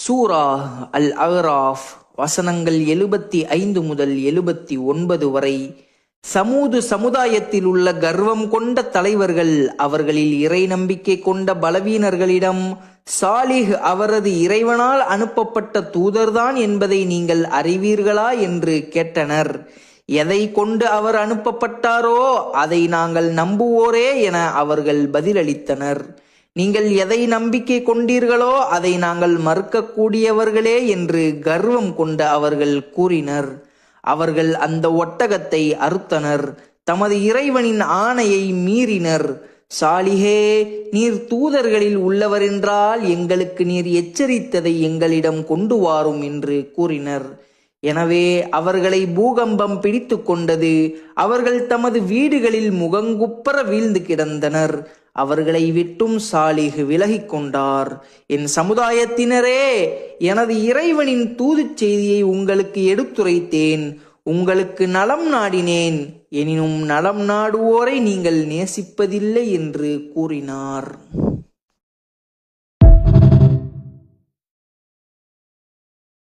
சூரா அல் அஹ்ராஃப் வசனங்கள் 75 முதல் 79 வரை. சமூது சமுதாயத்தில் உள்ள கர்வம் கொண்ட தலைவர்கள் அவர்களில் இறை நம்பிக்கை கொண்ட பலவீனர்களிடம், சாலிஹ் அவரது இறைவனால் அனுப்பப்பட்ட தூதர்தான் என்பதை நீங்கள் அறிவீர்களா என்று கேட்டனர். எதை கொண்டு அவர் அனுப்பப்பட்டாரோ அதை நாங்கள் நம்புவோரே என அவர்கள் பதிலளித்தனர். நீங்கள் எதை நம்பிக்கை கொண்டீர்களோ அதை நாங்கள் மறுக்கக்கூடியவர்களே என்று கர்வம் கொண்ட அவர்கள் கூறினர். அவர்கள் அந்த ஒட்டகத்தை அறுத்தனர், தமது இறைவனின் ஆணையை மீறினர். சாலிஹே, நீர் தூதர்களில் உள்ளவரென்றால் எங்களுக்கு நீர் எச்சரித்ததை எங்களிடம் கொண்டு வாரும் என்று கூறினர். எனவே அவர்களை பூகம்பம் பிடித்து கொண்டது. அவர்கள் தமது வீடுகளில் முகங்குப்புற வீழ்ந்து கிடந்தனர். அவர்களை விட்டும் சாலிஹ் விலகிக் கொண்டார். என் சமுதாயத்தினரே, எனது இறைவனின் தூதுச் செய்தியை உங்களுக்கு எடுத்துரைத்தேன், உங்களுக்கு நலம் நாடினேன். எனினும் நலம் நாடுவோரை நீங்கள் நேசிப்பதில்லை என்று கூறினார்.